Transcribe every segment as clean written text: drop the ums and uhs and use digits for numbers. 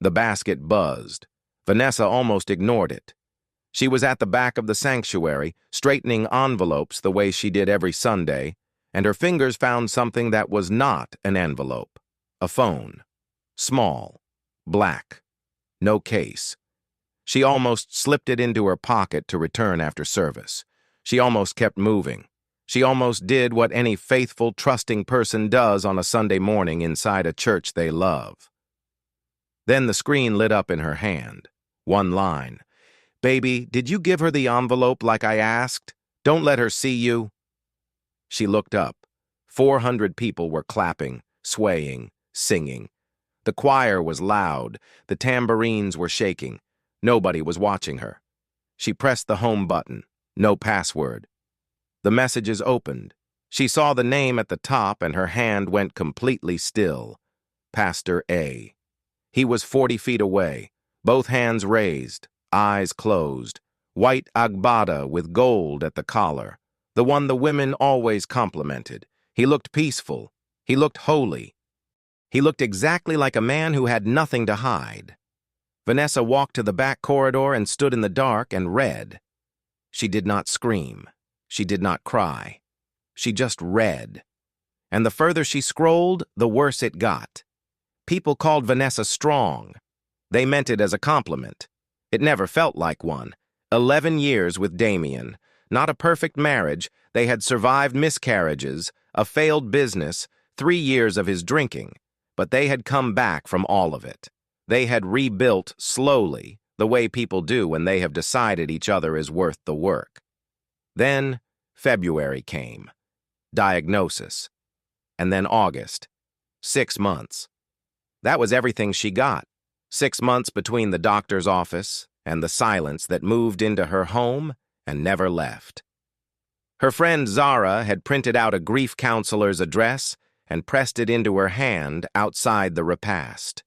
The basket buzzed. Vanessa almost ignored it. She was at the back of the sanctuary, straightening envelopes the way she did every Sunday, and her fingers found something that was not an envelope. A phone. Small. Black. No case. She almost slipped it into her pocket to return after service. She almost kept moving. She almost did what any faithful, trusting person does on a Sunday morning inside a church they love. Then the screen lit up in her hand. One line. "Baby, did you give her the envelope like I asked? Don't let her see you." She looked up. 400 people were clapping, swaying, singing. The choir was loud. The tambourines were shaking. Nobody was watching her. She pressed the home button. No password. The messages opened. She saw the name at the top and her hand went completely still. Pastor A. He was 40 feet away, both hands raised, eyes closed, white agbada with gold at the collar, the one the women always complimented. He looked peaceful. He looked holy. He looked exactly like a man who had nothing to hide. Vanessa walked to the back corridor and stood in the dark and read. She did not scream. She did not cry. She just read. And the further she scrolled, the worse it got. People called Vanessa strong. They meant it as a compliment. It never felt like one. 11 years with Damien. Not a perfect marriage. They had survived miscarriages, a failed business, 3 years of his drinking. But they had come back from all of it. They had rebuilt slowly, the way people do when they have decided each other is worth the work. Then February came. Diagnosis. And then August. 6 months. That was everything she got. 6 months between the doctor's office and the silence that moved into her home and never left. Her friend Zara had printed out a grief counselor's address and pressed it into her hand outside the repast.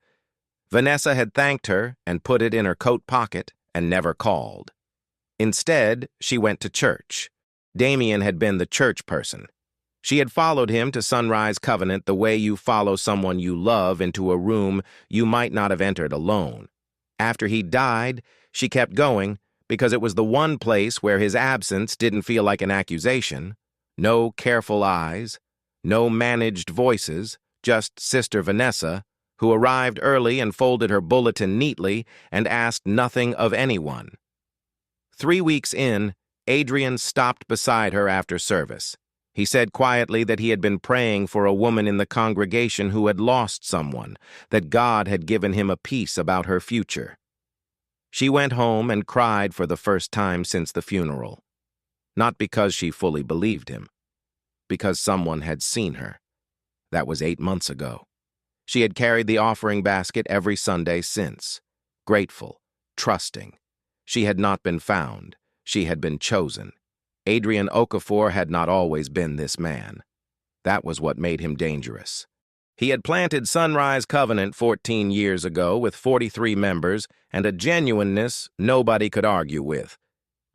Vanessa had thanked her and put it in her coat pocket and never called. Instead, she went to church. Damien had been the church person. She had followed him to Sunrise Covenant the way you follow someone you love into a room you might not have entered alone. After he died, she kept going because it was the one place where his absence didn't feel like an accusation. No careful eyes, no managed voices, just Sister Vanessa, who arrived early and folded her bulletin neatly and asked nothing of anyone. 3 weeks in, Adrian stopped beside her after service. He said quietly that he had been praying for a woman in the congregation who had lost someone, that God had given him a peace about her future. She went home and cried for the first time since the funeral. Not because she fully believed him, because someone had seen her. That was 8 months ago. She had carried the offering basket every Sunday since, grateful, trusting. She had not been found. She had been chosen. Adrian Okafor had not always been this man. That was what made him dangerous. He had planted Sunrise Covenant 14 years ago with 43 members and a genuineness nobody could argue with.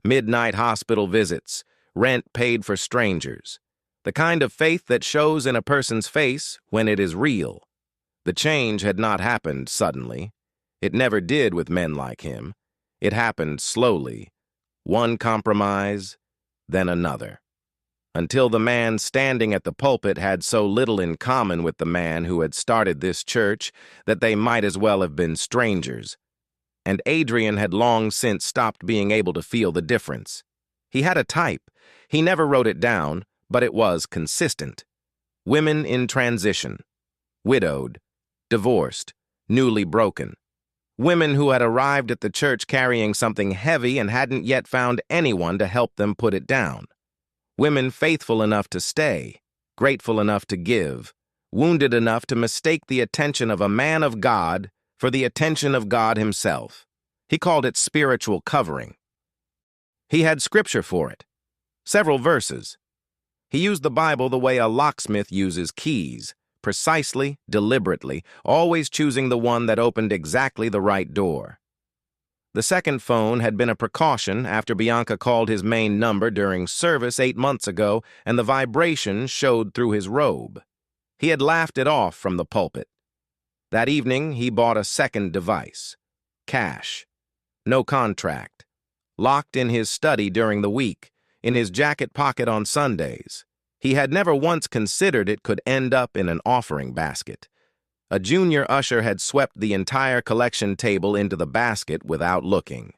Midnight hospital visits, rent paid for strangers. The kind of faith that shows in a person's face when it is real. The change had not happened suddenly. It never did with men like him. It happened slowly. One compromise, then another. Until the man standing at the pulpit had so little in common with the man who had started this church that they might as well have been strangers. And Adrian had long since stopped being able to feel the difference. He had a type. He never wrote it down, but it was consistent. Women in transition. Widowed. Divorced, newly broken. Women who had arrived at the church carrying something heavy and hadn't yet found anyone to help them put it down. Women faithful enough to stay, grateful enough to give, wounded enough to mistake the attention of a man of God for the attention of God himself. He called it spiritual covering. He had scripture for it, several verses. He used the Bible the way a locksmith uses keys, precisely, deliberately, always choosing the one that opened exactly the right door. The second phone had been a precaution after Bianca called his main number during service 8 months ago and the vibration showed through his robe. He had laughed it off from the pulpit. That evening, he bought a second device. Cash. No contract. Locked in his study during the week, in his jacket pocket on Sundays. He had never once considered it could end up in an offering basket. A junior usher had swept the entire collection table into the basket without looking.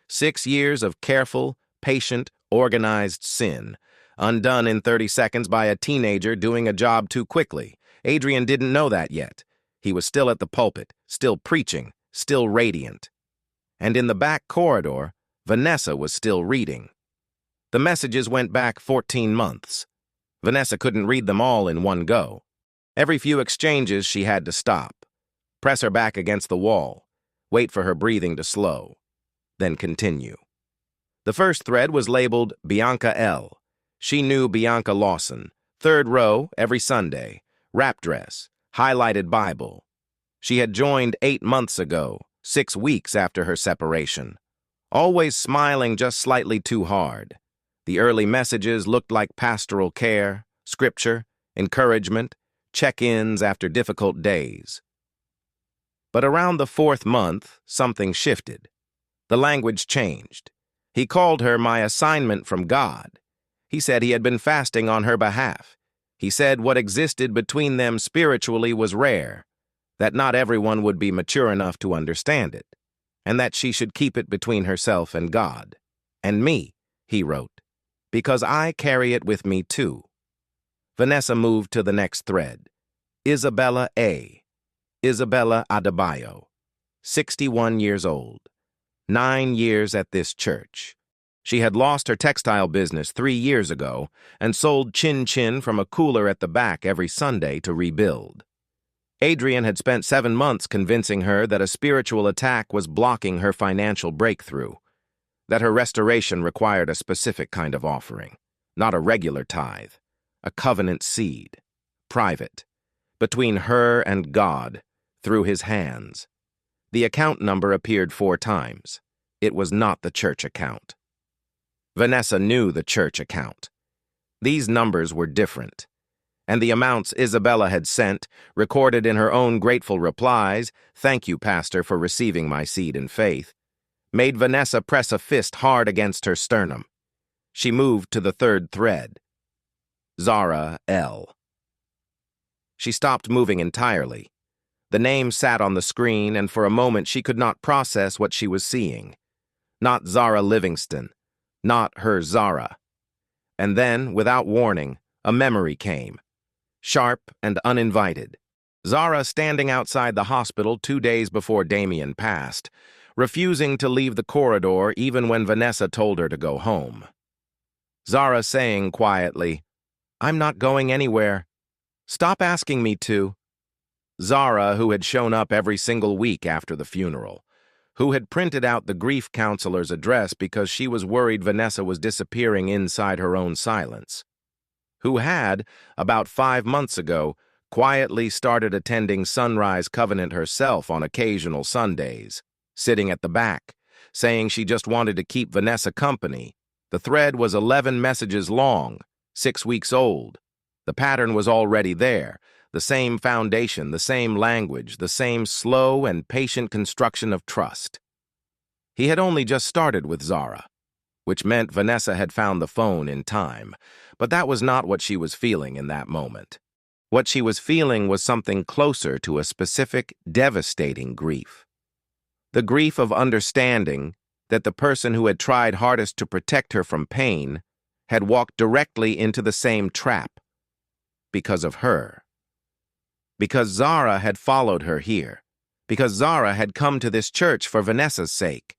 6 years of careful, patient, organized sin, undone in 30 seconds by a teenager doing a job too quickly. Adrian didn't know that yet. He was still at the pulpit, still preaching, still radiant. And in the back corridor, Vanessa was still reading. The messages went back 14 months. Vanessa couldn't read them all in one go. Every few exchanges she had to stop, press her back against the wall, wait for her breathing to slow, then continue. The first thread was labeled Bianca L. She knew Bianca Lawson, 3rd row every Sunday, wrap dress, highlighted Bible. She had joined 8 months ago, 6 weeks after her separation. Always smiling just slightly too hard. The early messages looked like pastoral care, scripture, encouragement, check-ins after difficult days. But around the 4th month, something shifted. The language changed. He called her my assignment from God. He said he had been fasting on her behalf. He said what existed between them spiritually was rare, that not everyone would be mature enough to understand it, and that she should keep it between herself and God. And me, he wrote, because I carry it with me too. Vanessa moved to the next thread. Isabella A. Isabella Adebayo, 61 years old, 9 years at this church. She had lost her textile business 3 years ago and sold chin-chin from a cooler at the back every Sunday to rebuild. Adrian had spent 7 months convincing her that a spiritual attack was blocking her financial breakthrough, that her restoration required a specific kind of offering, not a regular tithe, a covenant seed, private, between her and God, through his hands. The account number appeared 4 times. It was not the church account. Vanessa knew the church account. These numbers were different, and the amounts Isabella had sent, recorded in her own grateful replies, "Thank you, Pastor, for receiving my seed in faith," made Vanessa press a fist hard against her sternum. She moved to the 3rd thread. Zara L. She stopped moving entirely. The name sat on the screen, and for a moment she could not process what she was seeing. Not Zara Livingston, not her Zara. And then, without warning, a memory came, sharp and uninvited. Zara standing outside the hospital 2 days before Damien passed, refusing to leave the corridor even when Vanessa told her to go home. Zara saying quietly, "I'm not going anywhere. Stop asking me to." Zara, who had shown up every single week after the funeral, who had printed out the grief counselor's address because she was worried Vanessa was disappearing inside her own silence, who had, about 5 months ago, quietly started attending Sunrise Covenant herself on occasional Sundays, sitting at the back, saying she just wanted to keep Vanessa company. The thread was 11 messages long, 6 weeks old. The pattern was already there, the same foundation, the same language, the same slow and patient construction of trust. He had only just started with Zara, which meant Vanessa had found the phone in time, but that was not what she was feeling in that moment. What she was feeling was something closer to a specific, devastating grief. The grief of understanding that the person who had tried hardest to protect her from pain had walked directly into the same trap because of her. Because Zara had followed her here. Because Zara had come to this church for Vanessa's sake.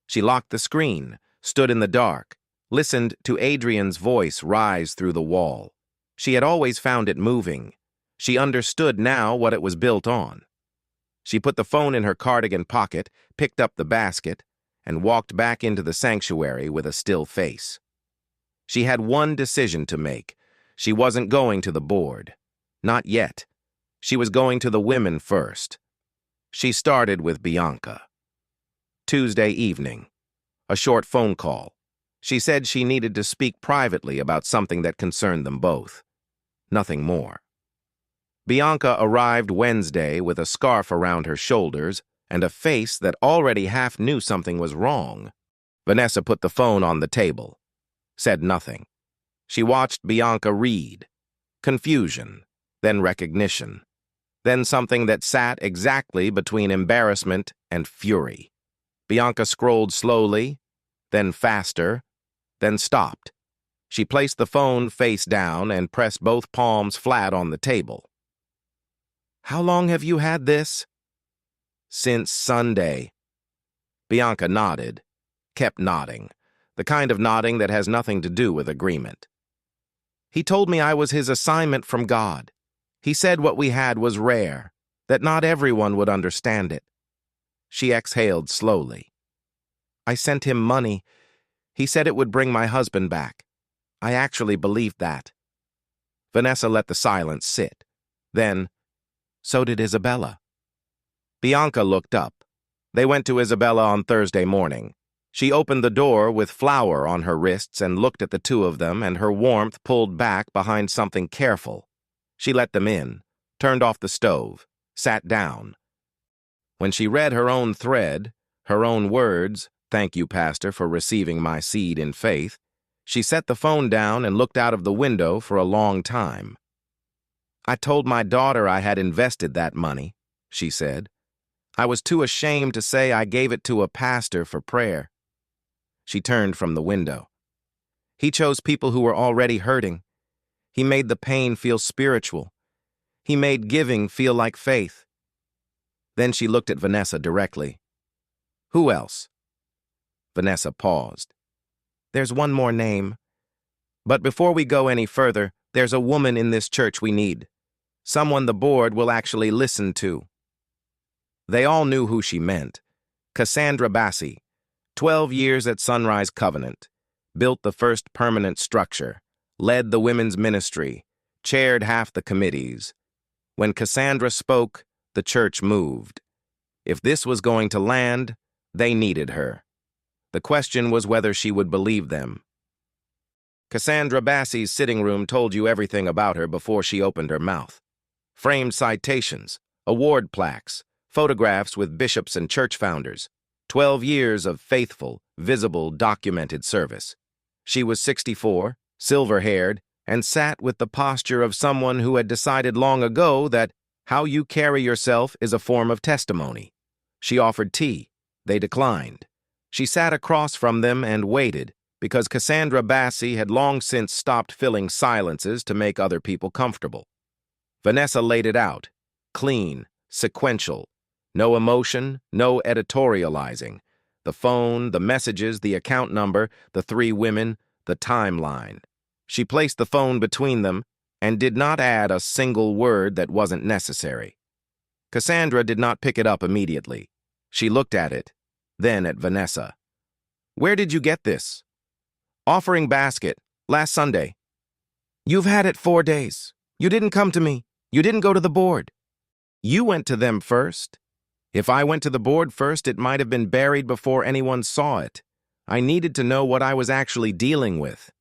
She locked the screen, stood in the dark, listened to Adrian's voice rise through the wall. She had always found it moving. She understood now what it was built on. She put the phone in her cardigan pocket, picked up the basket, and walked back into the sanctuary with a still face. She had one decision to make. She wasn't going to the board. Not yet. She was going to the women first. She started with Bianca. Tuesday evening. A short phone call. She said she needed to speak privately about something that concerned them both. Nothing more. Bianca arrived Wednesday with a scarf around her shoulders and a face that already half knew something was wrong. Vanessa put the phone on the table, said nothing. She watched Bianca read. Confusion, then recognition, then something that sat exactly between embarrassment and fury. Bianca scrolled slowly, then faster, then stopped. She placed the phone face down and pressed both palms flat on the table. "How long have you had this?" "Since Sunday." Bianca nodded, kept nodding, the kind of nodding that has nothing to do with agreement. "He told me I was his assignment from God. He said what we had was rare, that not everyone would understand it." She exhaled slowly. "I sent him money. He said it would bring my husband back. I actually believed that." Vanessa let the silence sit. Then, "So did Isabella." Bianca looked up. They went to Isabella on Thursday morning. She opened the door with flour on her wrists and looked at the two of them, and her warmth pulled back behind something careful. She let them in, turned off the stove, sat down. When she read her own thread, her own words, "Thank you, Pastor, for receiving my seed in faith," she set the phone down and looked out of the window for a long time. "I told my daughter I had invested that money," she said. "I was too ashamed to say I gave it to a pastor for prayer." She turned from the window. "He chose people who were already hurting. He made the pain feel spiritual. He made giving feel like faith." Then she looked at Vanessa directly. "Who else?" Vanessa paused. "There's one more name. But before we go any further, there's a woman in this church we need. Someone the board will actually listen to." They all knew who she meant. Cassandra Bassi, 12 years at Sunrise Covenant, built the first permanent structure, led the women's ministry, chaired half the committees. When Cassandra spoke, the church moved. If this was going to land, they needed her. The question was whether she would believe them. Cassandra Bassi's sitting room told you everything about her before she opened her mouth. Framed citations, award plaques, photographs with bishops and church founders, 12 years of faithful, visible, documented service. She was 64, silver-haired, and sat with the posture of someone who had decided long ago that how you carry yourself is a form of testimony. She offered tea. They declined. She sat across from them and waited, because Cassandra Bassi had long since stopped filling silences to make other people comfortable. Vanessa laid it out, clean, sequential. No emotion, no editorializing. The phone, the messages, the account number, the three women, the timeline. She placed the phone between them and did not add a single word that wasn't necessary. Cassandra did not pick it up immediately. She looked at it, then at Vanessa. "Where did you get this?" "Offering basket, last Sunday." "You've had it 4 days. You didn't come to me. You didn't go to the board." "You went to them first." "If I went to the board first, it might have been buried before anyone saw it. I needed to know what I was actually dealing with."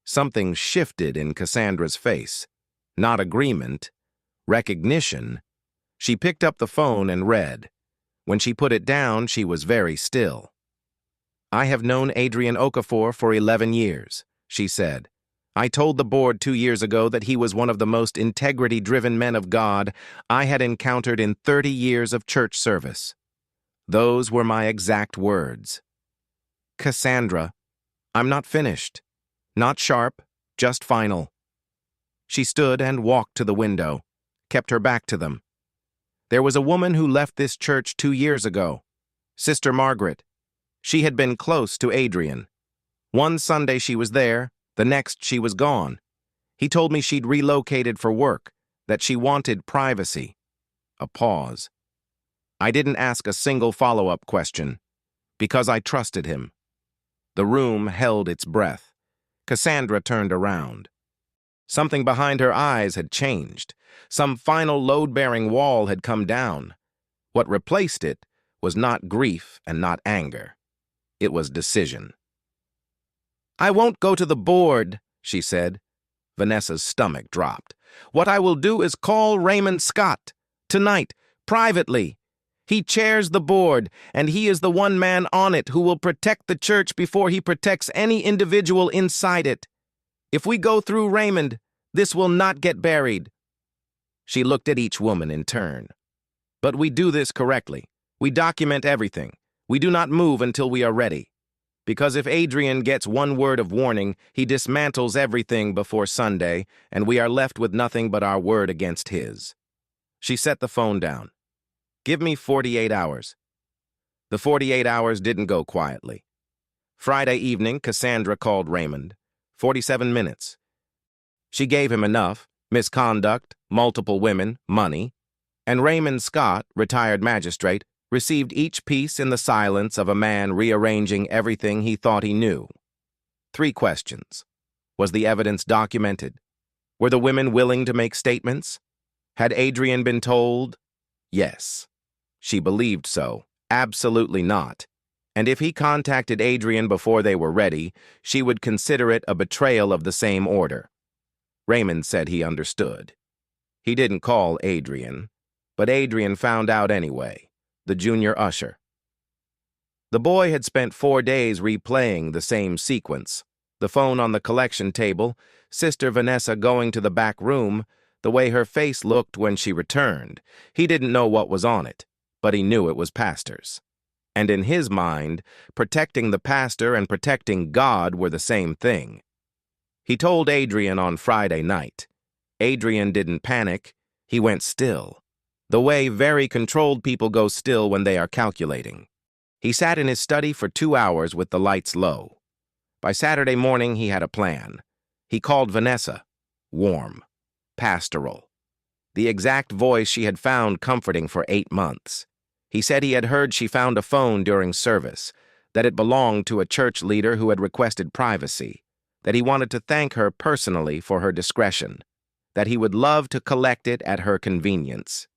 Something shifted in Cassandra's face. Not agreement, recognition. She picked up the phone and read. When she put it down, she was very still. "I have known Adrian Okafor for 11 years, she said. "I told the board 2 years ago that he was one of the most integrity-driven men of God I had encountered in 30 years of church service. Those were my exact words. Cassandra, I'm not finished. Not sharp, just final." She stood and walked to the window, kept her back to them. "There was a woman who left this church 2 years ago, Sister Margaret. She had been close to Adrian. One Sunday she was there, the next she was gone. He told me she'd relocated for work, that she wanted privacy." A pause. "I didn't ask a single follow-up question, because I trusted him." The room held its breath. Cassandra turned around. Something behind her eyes had changed. Some final load-bearing wall had come down. What replaced it was not grief and not anger. It was decision. "I won't go to the board," she said. Vanessa's stomach dropped. What I will do is call Raymond Scott. Tonight, privately. He chairs the board, and he is the one man on it who will protect the church before he protects any individual inside it. If we go through Raymond, this will not get buried." She looked at each woman in turn. "But we do this correctly. We document everything. We do not move until we are ready. Because if Adrian gets one word of warning, he dismantles everything before Sunday, and we are left with nothing but our word against his." She set the phone down. "Give me 48 hours. The 48 hours didn't go quietly. Friday evening, Cassandra called Raymond. 47 minutes. She gave him enough: misconduct, multiple women, money. And Raymond Scott, retired magistrate, received each piece in the silence of a man rearranging everything he thought he knew. 3 questions. Was the evidence documented? Were the women willing to make statements? Had Adrian been told? Yes. She believed so. Absolutely not. And if he contacted Adrian before they were ready, she would consider it a betrayal of the same order. Raymond said he understood. He didn't call Adrian, but Adrian found out anyway, the junior usher. The boy had spent 4 days replaying the same sequence: the phone on the collection table, Sister Vanessa going to the back room, the way her face looked when she returned. He didn't know what was on it, but he knew it was pastor's. And in his mind, protecting the pastor and protecting God were the same thing. He told Adrian on Friday night. Adrian didn't panic. He went still, the way very controlled people go still when they are calculating. He sat in his study for 2 hours with the lights low. By Saturday morning, he had a plan. He called Vanessa. Warm. Pastoral. The exact voice she had found comforting for 8 months. He said he had heard she found a phone during service, that it belonged to a church leader who had requested privacy, that he wanted to thank her personally for her discretion, that he would love to collect it at her convenience.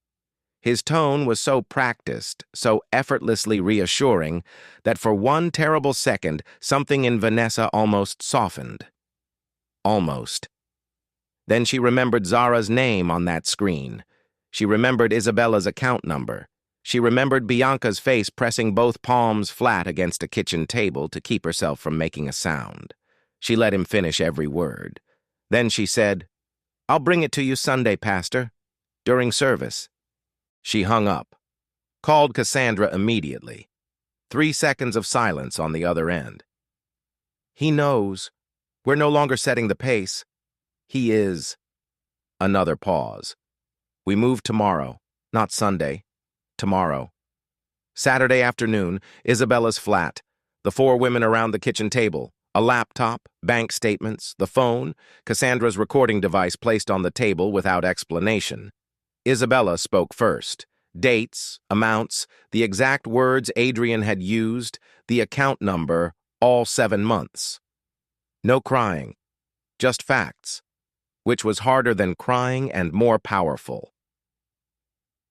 His tone was so practiced, so effortlessly reassuring, that for one terrible second, something in Vanessa almost softened. Almost. Then she remembered Zara's name on that screen. She remembered Isabella's account number. She remembered Bianca's face pressing both palms flat against a kitchen table to keep herself from making a sound. She let him finish every word. Then she said, "I'll bring it to you Sunday, Pastor, during service." She hung up, called Cassandra immediately. 3 seconds of silence on the other end. "He knows. We're no longer setting the pace. He is." Another pause. "We move tomorrow, not Sunday. Tomorrow." Saturday afternoon, Isabella's flat. The 4 women around the kitchen table. A laptop, bank statements, the phone, Cassandra's recording device placed on the table without explanation. Isabella spoke first. Dates, amounts, the exact words Adrian had used, the account number, all 7 months. No crying, just facts, which was harder than crying and more powerful.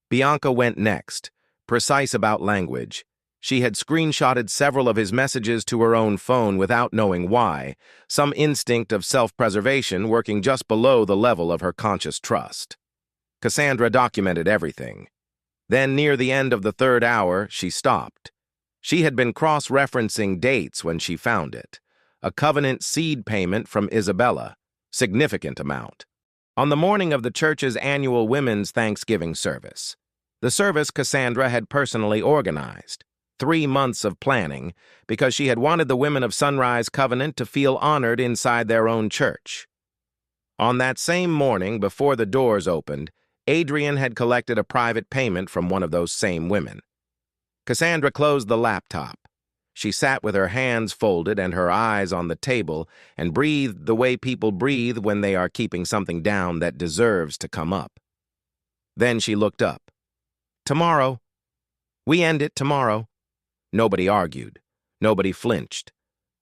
Bianca went next, precise about language. She had screenshotted several of his messages to her own phone without knowing why, some instinct of self-preservation working just below the level of her conscious trust. Cassandra documented everything. Then, near the end of the 3rd hour, she stopped. She had been cross-referencing dates when she found it. A covenant seed payment from Isabella, significant amount, on the morning of the church's annual Women's Thanksgiving service. The service Cassandra had personally organized. 3 months of planning, because she had wanted the women of Sunrise Covenant to feel honored inside their own church. On that same morning, before the doors opened, Adrian had collected a private payment from one of those same women. Cassandra closed the laptop. She sat with her hands folded and her eyes on the table and breathed the way people breathe when they are keeping something down that deserves to come up. Then she looked up. "Tomorrow. We end it tomorrow." Nobody argued. Nobody flinched.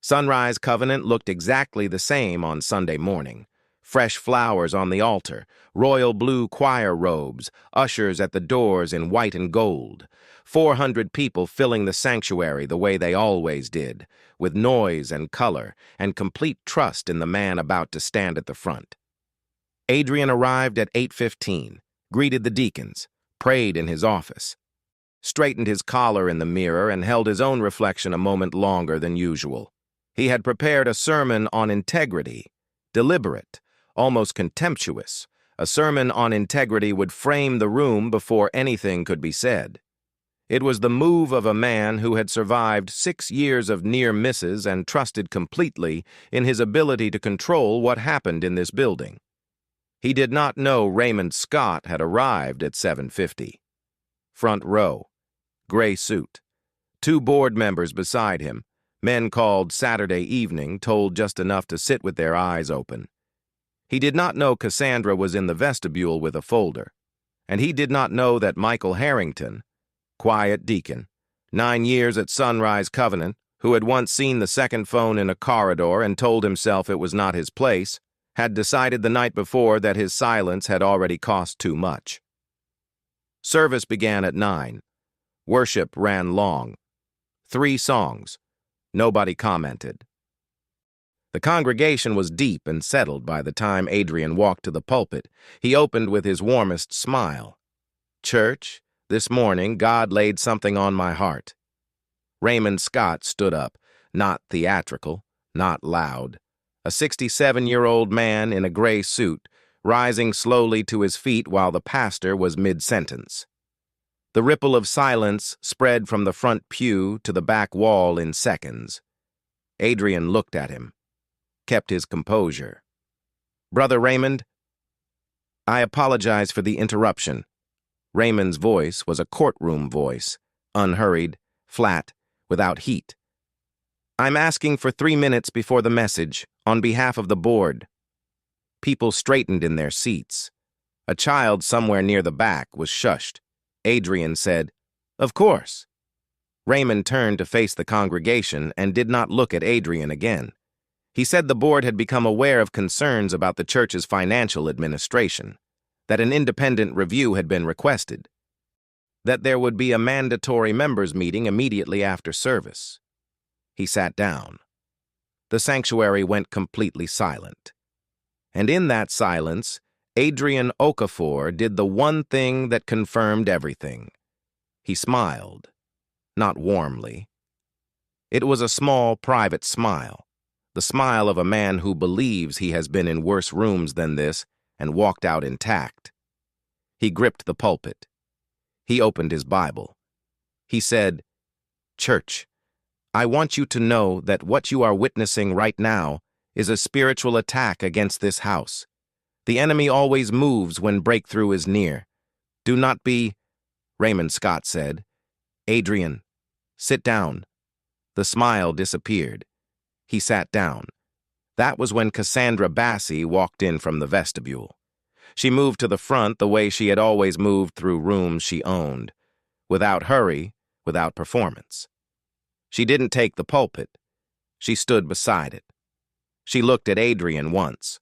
Sunrise Covenant looked exactly the same on Sunday morning. Fresh flowers on the altar, royal blue choir robes, ushers at the doors in white and gold, 400 people filling the sanctuary the way they always did, with noise and color and complete trust in the man about to stand at the front. Adrian arrived at 8:15, greeted the deacons, prayed in his office, straightened his collar in the mirror, and held his own reflection a moment longer than usual. He had prepared a sermon on integrity, deliberate, almost contemptuous. A sermon on integrity would frame the room before anything could be said. It was the move of a man who had survived 6 years of near misses and trusted completely in his ability to control what happened in this building. He did not know Raymond Scott had arrived at 7:50. Front row, gray suit, 2 board members beside him, men called Saturday evening, told just enough to sit with their eyes open. He did not know Cassandra was in the vestibule with a folder, and he did not know that Michael Harrington, quiet deacon, 9 years at Sunrise Covenant, who had once seen the second phone in a corridor and told himself it was not his place, had decided the night before that his silence had already cost too much. Service began at 9. Worship ran long. 3 songs. Nobody commented. The congregation was deep and settled by the time Adrian walked to the pulpit. He opened with his warmest smile. "Church, this morning God laid something on my heart." Raymond Scott stood up, not theatrical, not loud. A 67-year-old man in a gray suit, rising slowly to his feet while the pastor was mid-sentence. The ripple of silence spread from the front pew to the back wall in seconds. Adrian looked at him, kept his composure. "Brother Raymond, I apologize for the interruption." Raymond's voice was a courtroom voice, unhurried, flat, without heat. "I'm asking for 3 minutes before the message, on behalf of the board." People straightened in their seats. A child somewhere near the back was shushed. Adrian said, "Of course." Raymond turned to face the congregation and did not look at Adrian again. He said the board had become aware of concerns about the church's financial administration, that an independent review had been requested, that there would be a mandatory members' meeting immediately after service. He sat down. The sanctuary went completely silent. And in that silence, Adrian Okafor did the one thing that confirmed everything. He smiled, not warmly. It was a small, private smile, the smile of a man who believes he has been in worse rooms than this and walked out intact. He gripped the pulpit. He opened his Bible. He said, "Church, I want you to know that what you are witnessing right now is a spiritual attack against this house. The enemy always moves when breakthrough is near. Do not be," Raymond Scott said. "Adrian, sit down." The smile disappeared. He sat down. That was when Cassandra Bassey walked in from the vestibule. She moved to the front the way she had always moved through rooms she owned, without hurry, without performance. She didn't take the pulpit. She stood beside it. She looked at Adrian once.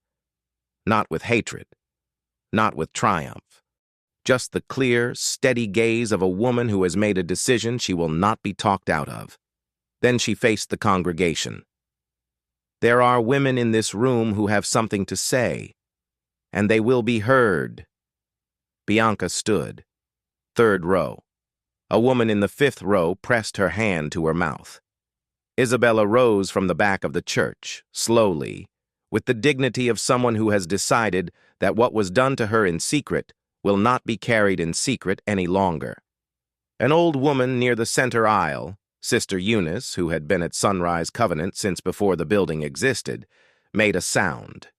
Not with hatred, not with triumph. Just the clear, steady gaze of a woman who has made a decision she will not be talked out of. Then she faced the congregation. "There are women in this room who have something to say, and they will be heard." Bianca stood. 3rd row. A woman in the 5th row pressed her hand to her mouth. Isabella rose from the back of the church, slowly, with the dignity of someone who has decided that what was done to her in secret will not be carried in secret any longer. An old woman near the center aisle, Sister Eunice, who had been at Sunrise Covenant since before the building existed, made a sound,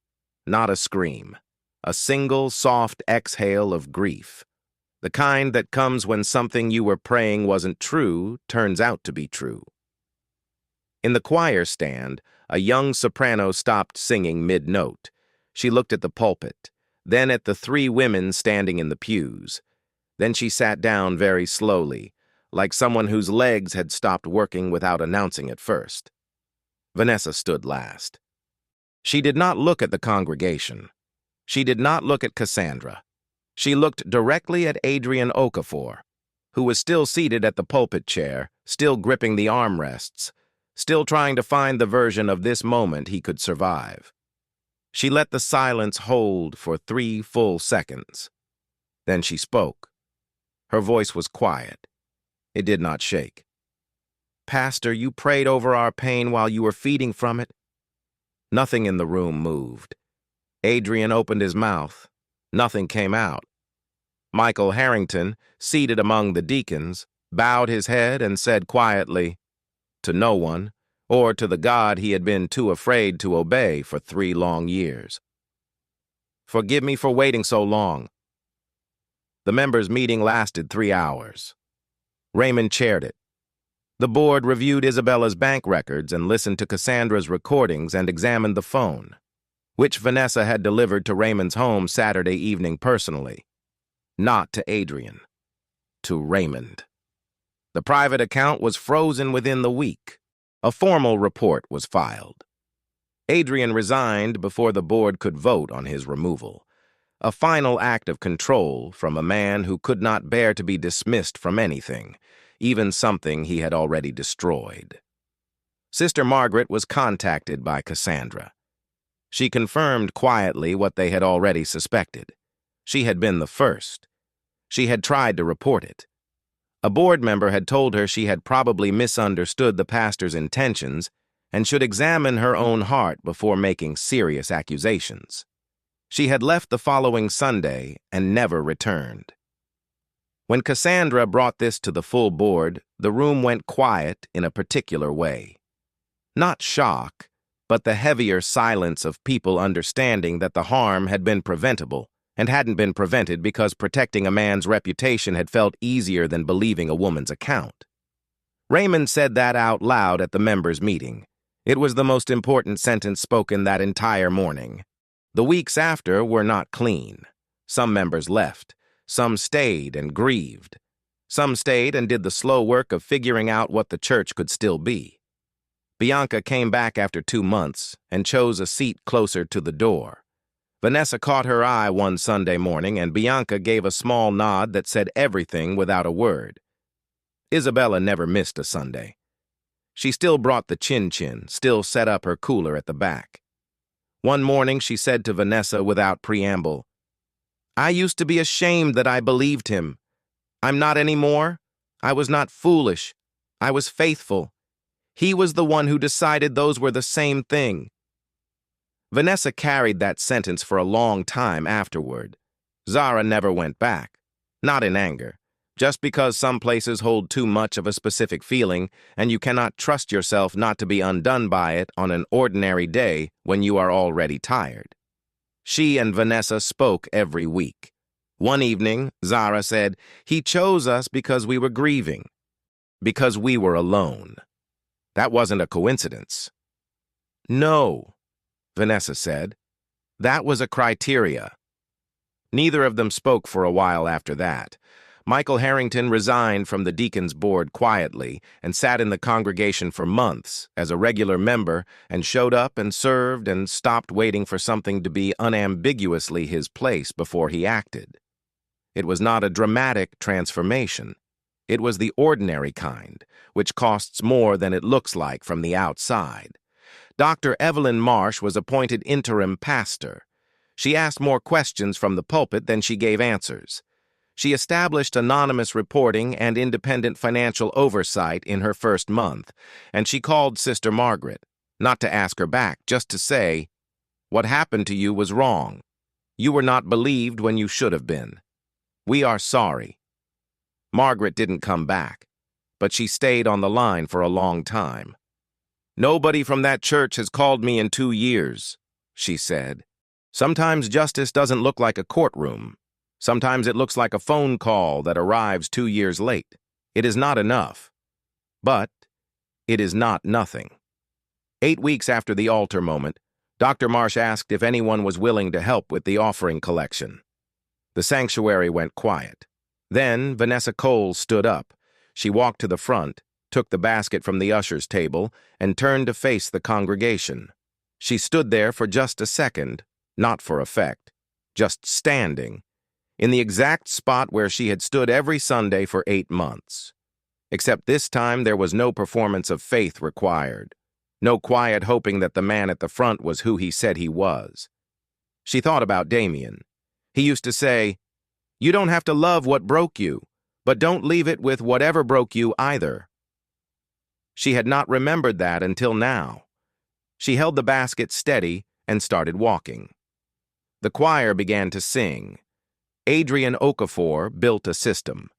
not a scream, a single soft exhale of grief, the kind that comes when something you were praying wasn't true turns out to be true. In the choir stand, a young soprano stopped singing mid-note. She looked at the pulpit, then at the 3 women standing in the pews. Then she sat down very slowly, like someone whose legs had stopped working without announcing it first. Vanessa stood last. She did not look at the congregation. She did not look at Cassandra. She looked directly at Adrian Okafor, who was still seated at the pulpit chair, still gripping the armrests, still trying to find the version of this moment he could survive. She let the silence hold for 3 full seconds. Then she spoke. Her voice was quiet. It did not shake. "Pastor, you prayed over our pain while you were feeding from it." Nothing in the room moved. Adrian opened his mouth. Nothing came out. Michael Harrington, seated among the deacons, bowed his head and said quietly, to no one, or to the God he had been too afraid to obey for 3 long years, "Forgive me for waiting so long." The members' meeting lasted 3 hours. Raymond chaired it. The board reviewed Isabella's bank records and listened to Cassandra's recordings and examined the phone, which Vanessa had delivered to Raymond's home Saturday evening personally. Not to Adrian. To Raymond. The private account was frozen within the week. A formal report was filed. Adrian resigned before the board could vote on his removal. A final act of control from a man who could not bear to be dismissed from anything, even something he had already destroyed. Sister Margaret was contacted by Cassandra. She confirmed quietly what they had already suspected. She had been the first. She had tried to report it. A board member had told her she had probably misunderstood the pastor's intentions and should examine her own heart before making serious accusations. She had left the following Sunday and never returned. When Cassandra brought this to the full board, the room went quiet in a particular way. Not shock, but the heavier silence of people understanding that the harm had been preventable and hadn't been prevented because protecting a man's reputation had felt easier than believing a woman's account. Raymond said that out loud at the members' meeting. It was the most important sentence spoken that entire morning. The weeks after were not clean. Some members left. Some stayed and grieved. Some stayed and did the slow work of figuring out what the church could still be. Bianca came back after 2 months and chose a seat closer to the door. Vanessa caught her eye one Sunday morning, and Bianca gave a small nod that said everything without a word. Isabella never missed a Sunday. She still brought the chin-chin, still set up her cooler at the back. One morning she said to Vanessa without preamble, "I used to be ashamed that I believed him. I'm not anymore. I was not foolish. I was faithful. He was the one who decided those were the same thing." Vanessa carried that sentence for a long time afterward. Zara never went back, not in anger, just because some places hold too much of a specific feeling and you cannot trust yourself not to be undone by it on an ordinary day when you are already tired. She and Vanessa spoke every week. One evening, Zara said, "He chose us because we were grieving, because we were alone." That wasn't a coincidence. "No," Vanessa said. "That was a criteria." Neither of them spoke for a while after that. Michael Harrington resigned from the deacons' board quietly and sat in the congregation for months as a regular member and showed up and served and stopped waiting for something to be unambiguously his place before he acted. It was not a dramatic transformation. It was the ordinary kind, which costs more than it looks like from the outside. Dr. Evelyn Marsh was appointed interim pastor. She asked more questions from the pulpit than she gave answers. She established anonymous reporting and independent financial oversight in her first month, and she called Sister Margaret, not to ask her back, just to say, "What happened to you was wrong. You were not believed when you should have been. We are sorry." Margaret didn't come back, but she stayed on the line for a long time. "Nobody from that church has called me in 2 years," she said. "Sometimes justice doesn't look like a courtroom. Sometimes it looks like a phone call that arrives 2 years late. It is not enough. But it is not nothing." 8 weeks after the altar moment, Dr. Marsh asked if anyone was willing to help with the offering collection. The sanctuary went quiet. Then Vanessa Cole stood up. She walked to the front, took the basket from the usher's table, and turned to face the congregation. She stood there for just a second, not for effect, just standing, in the exact spot where she had stood every Sunday for 8 months. Except this time there was no performance of faith required, no quiet hoping that the man at the front was who he said he was. She thought about Damien. He used to say, "You don't have to love what broke you, but don't leave it with whatever broke you either." She had not remembered that until now. She held the basket steady and started walking. The choir began to sing. Adrian Okafor built a system.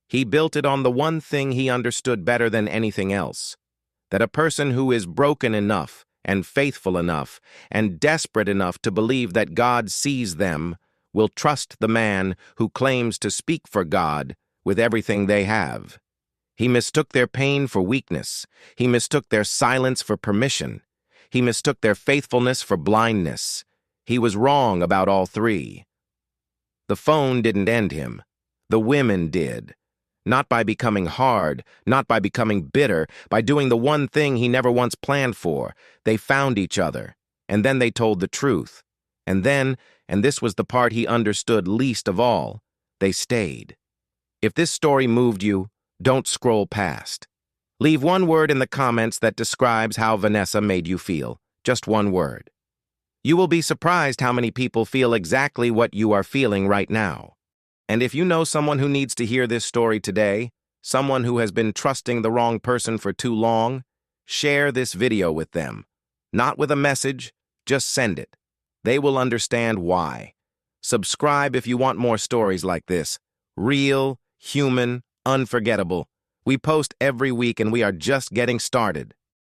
He built it on the one thing he understood better than anything else, that a person who is broken enough and faithful enough and desperate enough to believe that God sees them will trust the man who claims to speak for God with everything they have. He mistook their pain for weakness. He mistook their silence for permission. He mistook their faithfulness for blindness. He was wrong about all three. The phone didn't end him. The women did. Not by becoming hard, not by becoming bitter, by doing the one thing he never once planned for. They found each other, and then they told the truth. And then, and this was the part he understood least of all, they stayed. If this story moved you, don't scroll past. Leave one word in the comments that describes how Vanessa made you feel. Just one word. You will be surprised how many people feel exactly what you are feeling right now. And if you know someone who needs to hear this story today, someone who has been trusting the wrong person for too long, share this video with them. Not with a message, just send it. They will understand why. Subscribe if you want more stories like this. Real, human, unforgettable. We post every week and we are just getting started.